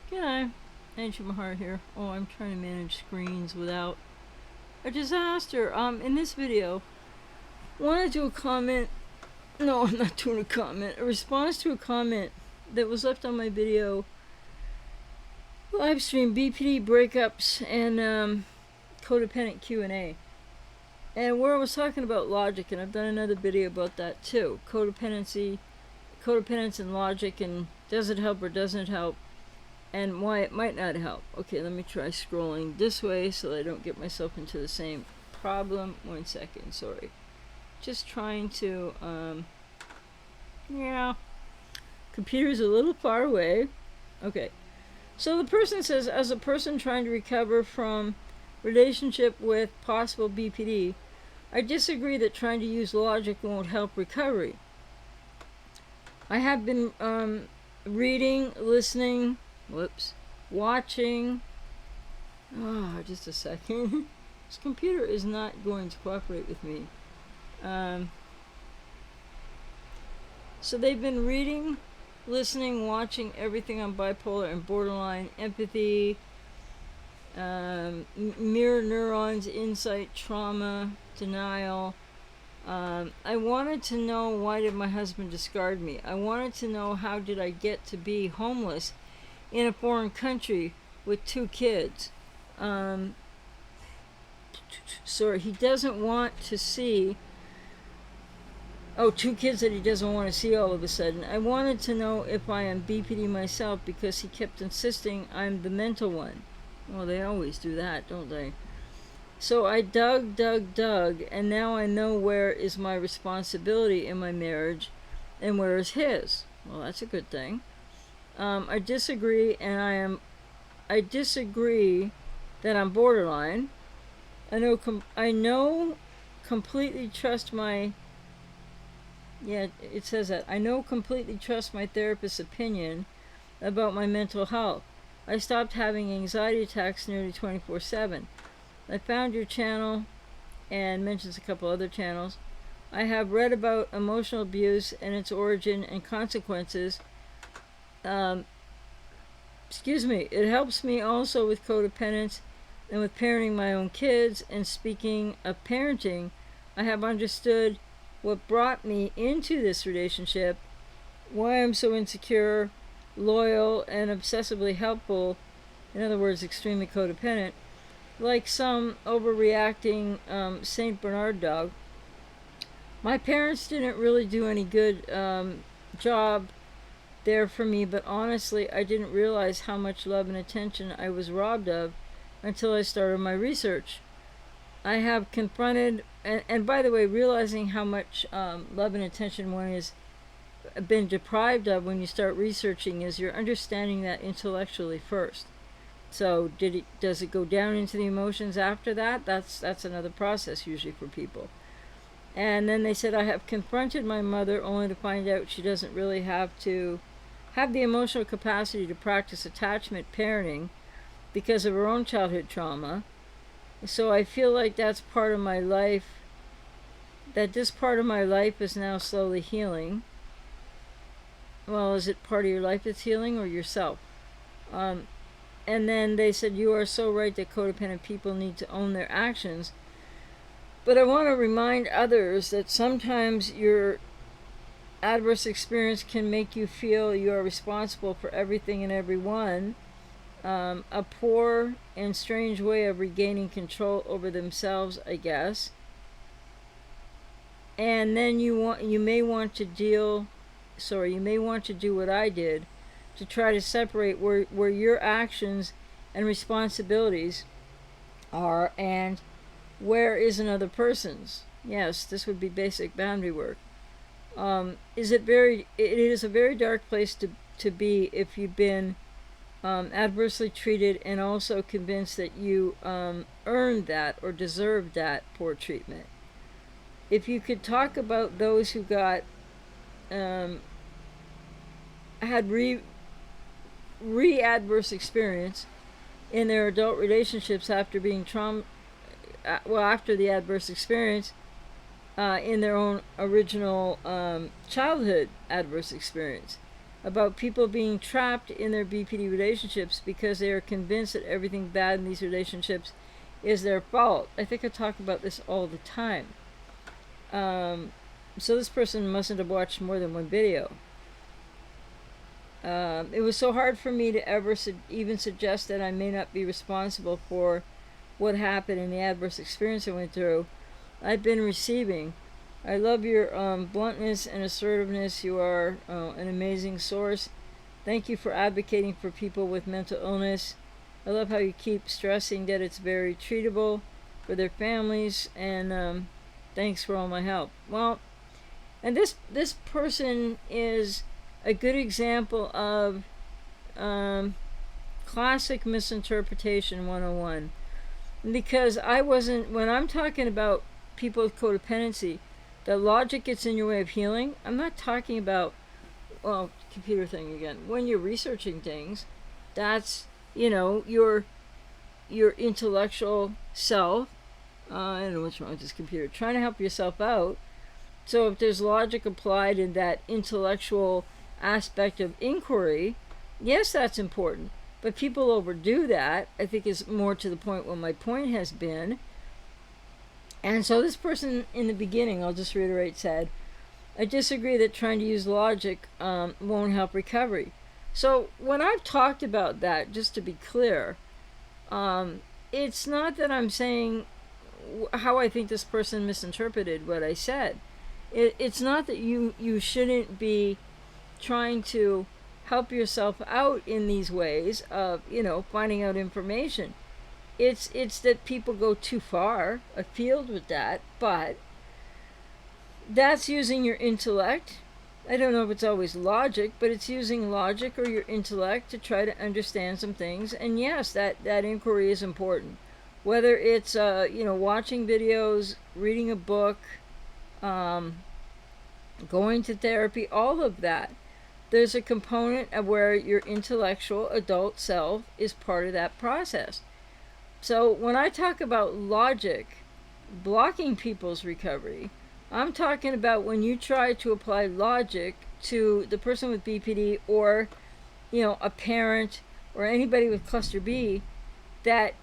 G'day, Angel Mahar here. Oh, I'm trying to manage screens without a disaster. In this video, I want to do a comment. No, I'm not doing a comment. A response to a comment that was left on my video live stream BPD Breakups and Codependent Q&A. And where I was talking about logic, and I've done another video about that too. Codependence and logic, and does it help or doesn't it help? And why it might not help. Okay, let me try scrolling this way so that I don't get myself into the same problem. 1 second, sorry. Just trying to, yeah. Computer's a little far away. Okay. So the person says, as a person trying to recover from relationship with possible BPD, I disagree that trying to use logic won't help recovery. I have been reading, listening, watching. Just a second. This computer is not going to cooperate with me. So they've been reading, listening, watching everything on bipolar and borderline, empathy, mirror neurons, insight, trauma, denial. I wanted to know, why did my husband discard me? I wanted to know, how did I get to be homeless in a foreign country with 2 kids? Sorry, he doesn't want to see. 2 kids that he doesn't want to see all of a sudden. I wanted to know if I am BPD myself because he kept insisting I'm the mental one. Well, they always do that, don't they? So I dug, and now I know where is my responsibility in my marriage and where is his. Well, that's a good thing. I disagree, and I disagree that I'm borderline. I know completely trust my, it says that. I know completely trust my therapist's opinion about my mental health. I stopped having anxiety attacks nearly 24/7. I found your channel and mentions a couple other channels. I have read about emotional abuse and its origin and consequences. It helps me also with codependence and with parenting my own kids. And speaking of parenting, I have understood what brought me into this relationship, why I'm so insecure, loyal, and obsessively helpful. In other words, extremely codependent. Like some overreacting St. Bernard dog. My parents didn't really do any good job there for me, but honestly, I didn't realize how much love and attention I was robbed of until I started my research. I have confronted, and by the way, realizing how much love and attention one has been deprived of when you start researching is you're understanding that intellectually first. So does it go down into the emotions after that? That's another process usually for people. And then they said, I have confronted my mother only to find out she doesn't really have the emotional capacity to practice attachment parenting because of her own childhood trauma. So I feel like that's part of my life, that this part of my life is now slowly healing. Well, is it part of your life that's healing or yourself? And then they said, you are so right that codependent people need to own their actions. But I want to remind others that sometimes your adverse experience can make you feel you are responsible for everything and everyone. A poor and strange way of regaining control over themselves, I guess. And then you may want to do what I did, to try to separate where your actions and responsibilities are and where is another person's. Yes, this would be basic boundary work. It is a very dark place to be if you've been adversely treated and also convinced that you earned that or deserved that poor treatment. If you could talk about those who got had adverse experience in their adult relationships after being after the adverse experience in their own original childhood adverse experience. about people being trapped in their BPD relationships because they are convinced that everything bad in these relationships is their fault. I think I talk about this all the time. So this person mustn't have watched more than one video. It was so hard for me to ever even suggest that I may not be responsible for what happened in the adverse experience I went through. I've been receiving. I love your bluntness and assertiveness. You are an amazing source. Thank you for advocating for people with mental illness. I love how you keep stressing that it's very treatable for their families, and thanks for all my help. Well, and this person is a good example of classic misinterpretation 101. Because when I'm talking about people with codependency, the logic gets in your way of healing. I'm not talking about, well, computer thing again. When you're researching things, that's, your intellectual self. I don't know what's wrong with this computer. Trying to help yourself out. So if there's logic applied in that intellectual aspect of inquiry, yes, that's important. But people overdo that. I think is more to the point what my point has been. And so this person in the beginning, I'll just reiterate, said, I disagree that trying to use logic won't help recovery. So when I've talked about that, just to be clear, it's not that I'm saying how I think this person misinterpreted what I said. It's not that you shouldn't be trying to help yourself out in these ways of, finding out information. It's that people go too far afield with that, but that's using your intellect. I don't know if it's always logic, but it's using logic or your intellect to try to understand some things. And yes, that inquiry is important. Whether it's, watching videos, reading a book, going to therapy, all of that. There's a component of where your intellectual adult self is part of that process. So when I talk about logic blocking people's recovery, I'm talking about when you try to apply logic to the person with BPD or, a parent or anybody with cluster B that,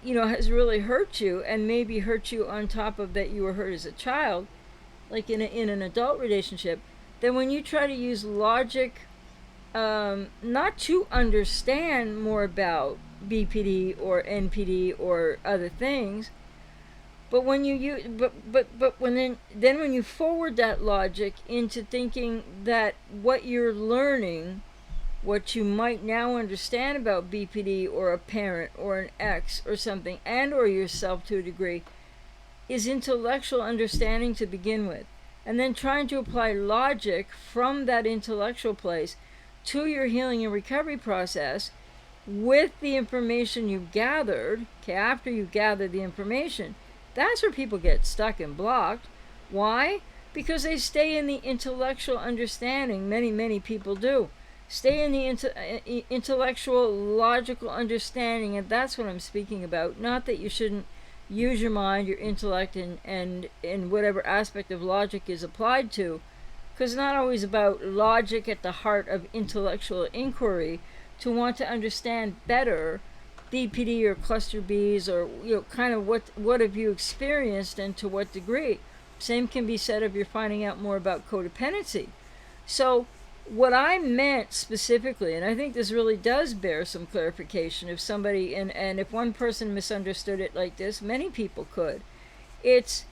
has really hurt you and maybe hurt you on top of that you were hurt as a child, like in an adult relationship, then when you try to use logic not to understand more about BPD or NPD or other things, but when you use, but when then when you forward that logic into thinking that what you're learning, what you might now understand about BPD or a parent or an ex or something, and or yourself to a degree, is intellectual understanding to begin with, and then trying to apply logic from that intellectual place to your healing and recovery process with the information you've gathered, after you gather the information, that's where people get stuck and blocked. Why? Because they stay in the intellectual understanding. Many people do. Stay in the intellectual, logical understanding, and that's what I'm speaking about. Not that you shouldn't use your mind, your intellect, and whatever aspect of logic is applied to, because it's not always about logic at the heart of intellectual inquiry to want to understand better BPD or cluster Bs, or kind of what have you experienced and to what degree. Same can be said if you're finding out more about codependency. So what I meant specifically, and I think this really does bear some clarification, if somebody, and if one person misunderstood it like this, many people could. It's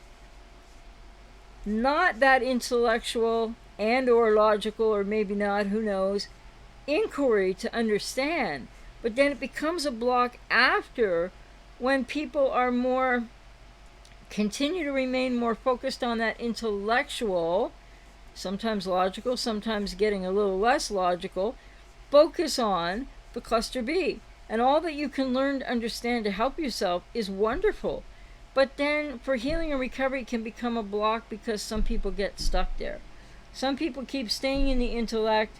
not that intellectual and or logical, or maybe not, who knows, inquiry to understand, but then it becomes a block after, when people are more, continue to remain more focused on that intellectual, sometimes logical, sometimes getting a little less logical, focus on the cluster B. And all that you can learn to understand to help yourself is wonderful. But then for healing and recovery, it can become a block because some people get stuck there. Some people keep staying in the intellect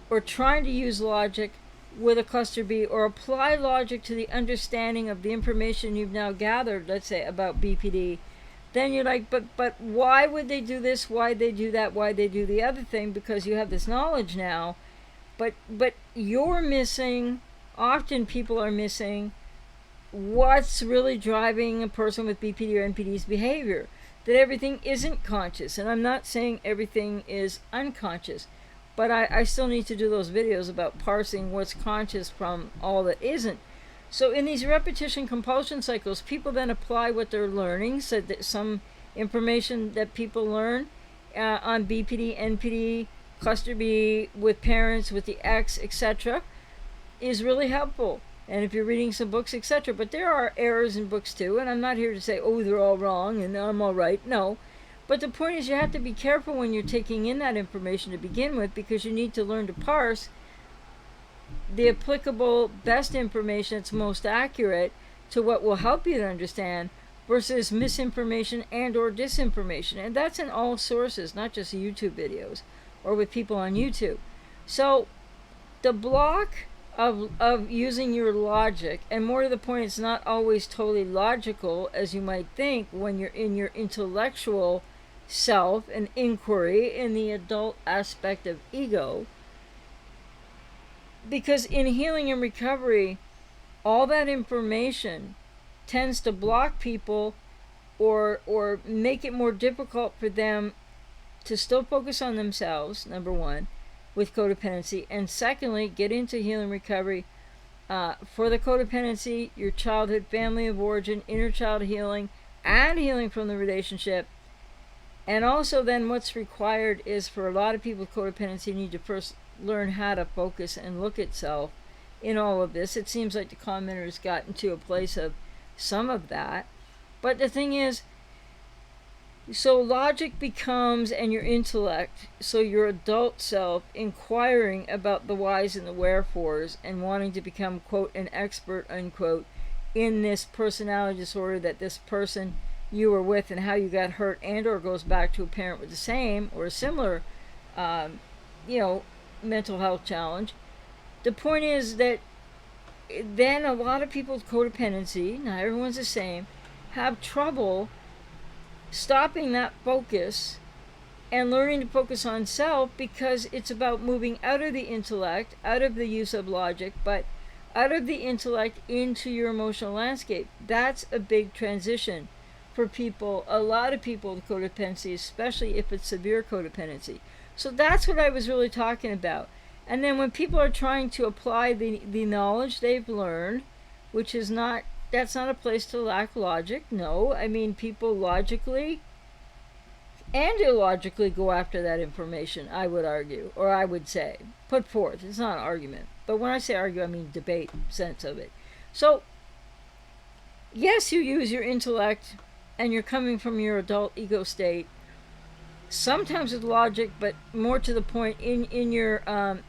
or trying to use logic with a cluster B, or apply logic to the understanding of the information you've now gathered, let's say, about BPD. Then you're like, but why would they do this? Why they do that? Why they do the other thing? Because you have this knowledge now. But you're missing, often people are missing what's really driving a person with BPD or NPD's behavior. That everything isn't conscious. And I'm not saying everything is unconscious, but I still need to do those videos about parsing what's conscious from all that isn't. So in these repetition compulsion cycles, people then apply what they're learning, so that some information that people learn on BPD, NPD, cluster B, with parents, with the X, etc., is really helpful. And if you're reading some books, etc. But there are errors in books too, and I'm not here to say, oh, they're all wrong and I'm all right. No. But the point is, you have to be careful when you're taking in that information to begin with, because you need to learn to parse the applicable best information that's most accurate to what will help you to understand, versus misinformation and or disinformation. And that's in all sources, not just YouTube videos or with people on YouTube. So the block of using your logic, and more to the point, it's not always totally logical as you might think when you're in your intellectual self and inquiry in the adult aspect of ego. Because in healing and recovery, all that information tends to block people or make it more difficult for them to still focus on themselves, number one, with codependency, and secondly, get into healing recovery for the codependency, your childhood family of origin, inner child healing, and healing from the relationship. And also then what's required is, for a lot of people with codependency, you need to first learn how to focus and look at self in all of this. It seems like the commenters gotten to a place of some of that. But the thing is, so logic becomes, and your intellect, so your adult self, inquiring about the whys and the wherefores and wanting to become, quote, an expert, unquote, in this personality disorder that this person you were with and how you got hurt, and or goes back to a parent with the same or a similar mental health challenge. The point is that then a lot of people with codependency, not everyone's the same, have trouble stopping that focus and learning to focus on self, because it's about moving out of the intellect, out of the use of logic, but out of the intellect into your emotional landscape. That's a big transition for people, a lot of people with codependency, especially if it's severe codependency. So that's what I was really talking about. And then when people are trying to apply the knowledge they've learned, which is not, that's not a place to lack logic. No, I mean, people logically and illogically go after that information, I would argue, or I would say, put forth. It's not an argument. But when I say argue, I mean debate sense of it. So, yes, you use your intellect and you're coming from your adult ego state, sometimes with logic, but more to the point in your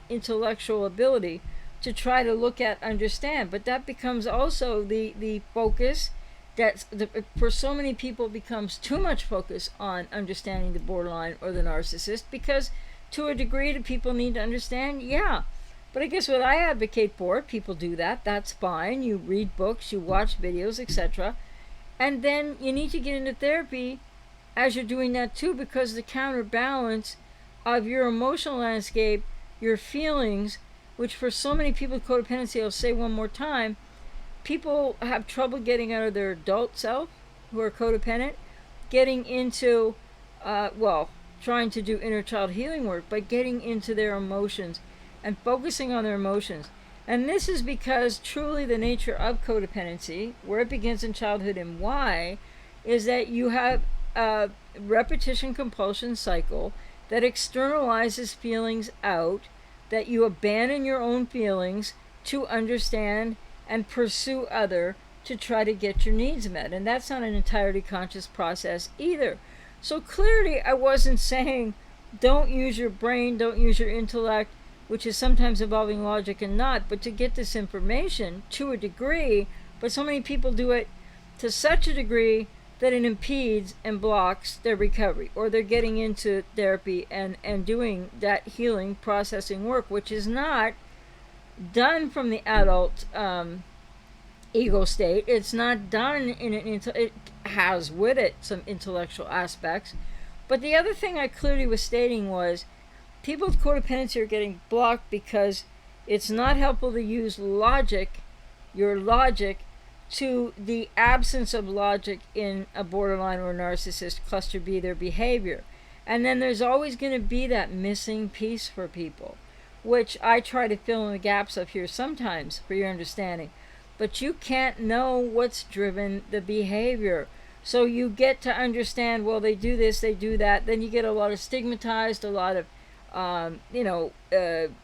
intellectual ability to try to look at, understand. But that becomes also the focus that's for so many people becomes too much focus on understanding the borderline or the narcissist, because to a degree do people need to understand? Yeah. But I guess what I advocate for, people do that, that's fine. You read books, you watch videos, etc. And then you need to get into therapy as you're doing that too, because the counterbalance of your emotional landscape, your feelings, which for so many people with codependency, I'll say one more time, people have trouble getting out of their adult self who are codependent, getting into, trying to do inner child healing work, but getting into their emotions and focusing on their emotions. And this is because truly the nature of codependency, where it begins in childhood and why, is that you have a repetition compulsion cycle that externalizes feelings out, that you abandon your own feelings to understand and pursue other to try to get your needs met. And that's not an entirely conscious process either. So clearly I wasn't saying don't use your brain, don't use your intellect, which is sometimes involving logic and not, but to get this information to a degree. But so many people do it to such a degree that it impedes and blocks their recovery, or they're getting into therapy and doing that healing processing work, which is not done from the adult ego state. It's not done in it has with it some intellectual aspects. But the other thing I clearly was stating was, people with codependency are getting blocked because it's not helpful to use logic, your logic, to the absence of logic in a borderline or narcissist cluster B, their behavior. And then there's always going to be that missing piece for people, which I try to fill in the gaps of here sometimes for your understanding. But you can't know what's driven the behavior. So you get to understand, well, they do this, they do that. Then you get a lot of stigmatized, a lot of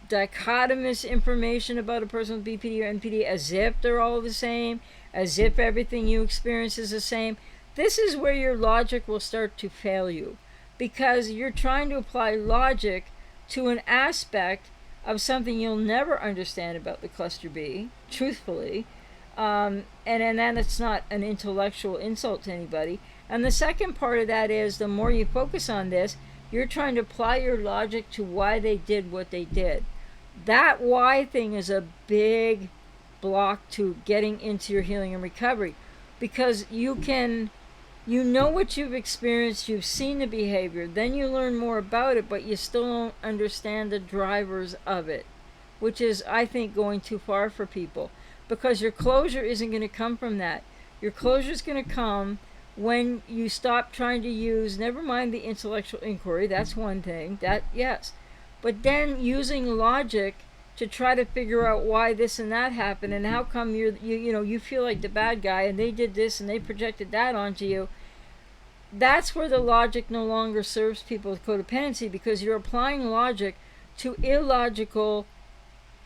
dichotomous information about a person with BPD or NPD, as if they're all the same, as if everything you experience is the same. This is where your logic will start to fail you, because you're trying to apply logic to an aspect of something you'll never understand about the cluster B, truthfully. And then it's not an intellectual insult to anybody. And the second part of that is, the more you focus on this, you're trying to apply your logic to why they did what they did. That why thing is a big block to getting into your healing and recovery, because you know what you've experienced, you've seen the behavior, then you learn more about it, but you still don't understand the drivers of it, which is, I think, going too far for people, because your closure isn't going to come from that. Your closure is going to come when you stop trying to use, never mind the intellectual inquiry, that's one thing, that, yes, but then using logic to try to figure out why this and that happened, and how come you feel like the bad guy, and they did this and they projected that onto you. That's where the logic no longer serves people with codependency, because you're applying logic to illogical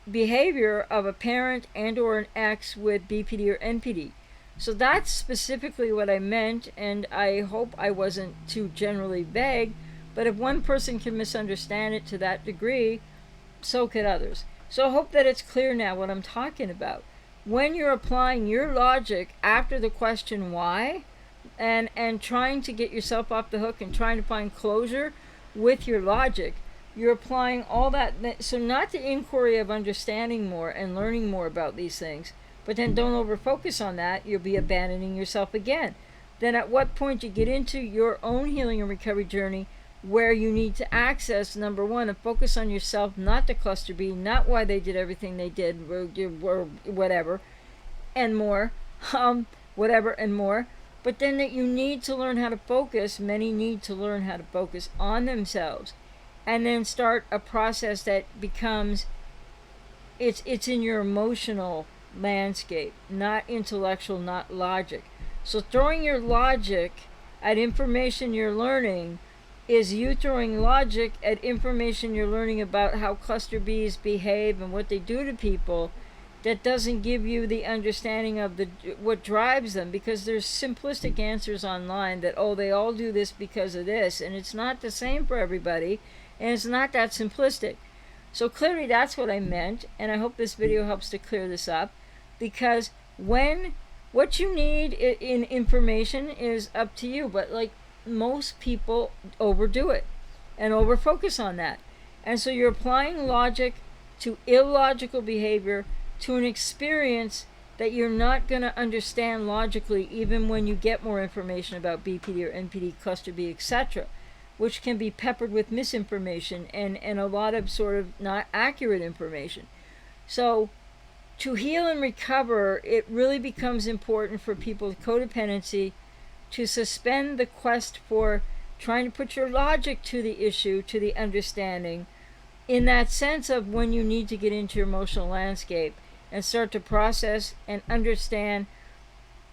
behavior of a parent and or an ex with BPD or NPD. So that's specifically what I meant, and I hope I wasn't too generally vague, but if one person can misunderstand it to that degree, so could others. So I hope that it's clear now what I'm talking about. When you're applying your logic after the question why, and trying to get yourself off the hook and trying to find closure with your logic, you're applying all that. So not the inquiry of understanding more and learning more about these things, but then don't over-focus on that. You'll be abandoning yourself again. Then at what point you get into your own healing and recovery journey, where you need to access, number one, and focus on yourself, not the cluster B, not why they did everything they did, or whatever, and more, whatever and more. But then that you need to learn how to focus, many need to learn how to focus on themselves, and then start a process that becomes, it's in your emotional landscape, not intellectual, not logic. So throwing your logic at information you're learning is you throwing logic at information you're learning about how cluster Bs behave and what they do to people, that doesn't give you the understanding of what drives them, because there's simplistic answers online that, oh, they all do this because of this, and it's not the same for everybody, and it's not that simplistic. So clearly that's what I meant, and I hope this video helps to clear this up, because what you need in information is up to you, but like most people overdo it and overfocus on that. And so you're applying logic to illogical behavior, to an experience that you're not going to understand logically, even when you get more information about BPD or NPD, cluster B, etc., which can be peppered with misinformation and a lot of sort of not accurate information. So to heal and recover, it really becomes important for people with codependency to suspend the quest for trying to put your logic to the issue, to the understanding, in that sense of when you need to get into your emotional landscape and start to process and understand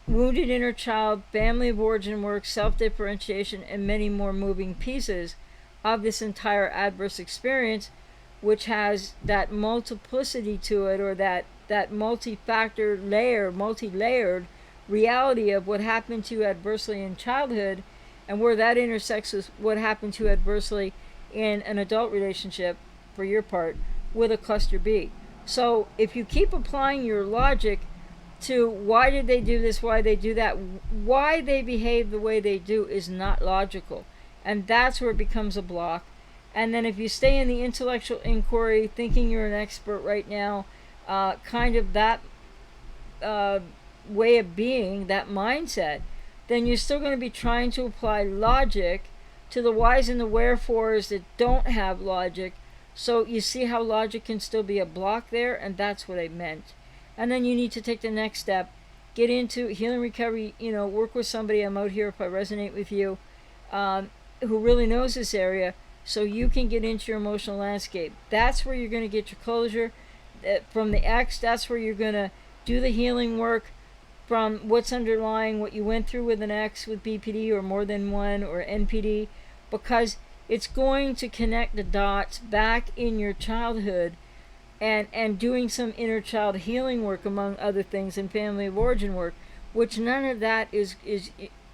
wounded inner child, family of origin work, self-differentiation, and many more moving pieces of this entire adverse experience, which has that multiplicity to it, or that multi-factor layer, multi-layered reality of what happened to you adversely in childhood, and where that intersects with what happened to you adversely in an adult relationship, for your part, with a cluster B. So if you keep applying your logic to why did they do this, why they do that, why they behave the way they do, is not logical. And that's where it becomes a block. And then if you stay in the intellectual inquiry, thinking you're an expert right now, kind of that way of being, that mindset, then you're still going to be trying to apply logic to the whys and the wherefores that don't have logic, So you see how logic can still be a block there, and that's what I meant. And then you need to take the next step, get into healing recovery, work with somebody. I'm out here if I resonate with you, who really knows this area, so you can get into your emotional landscape. That's where you're going to get your closure from the ex. That's where you're going to do the healing work from what's underlying what you went through with an ex, with BPD or more than one, or NPD, because it's going to connect the dots back in your childhood, and doing some inner child healing work, among other things, and family of origin work, which none of that is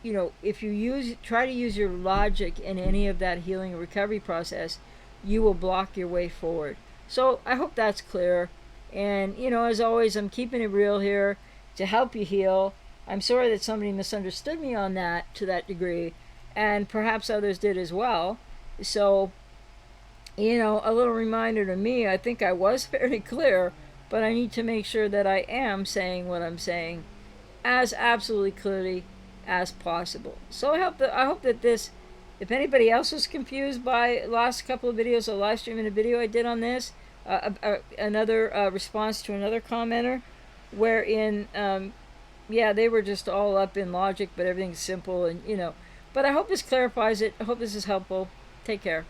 if you try to use your logic in any of that healing or recovery process, you will block your way forward. So I hope that's clear. And as always, I'm keeping it real here to help you heal. I'm sorry that somebody misunderstood me on that to that degree, and perhaps others did as well. So, a little reminder to me, I think I was fairly clear, but I need to make sure that I am saying what I'm saying as absolutely clearly as possible. So I hope that this, if anybody else was confused by last couple of videos, a live stream and a video I did on this, another response to another commenter, wherein they were just all up in logic, but everything's simple, and but I hope this clarifies it. I hope this is helpful. Take care.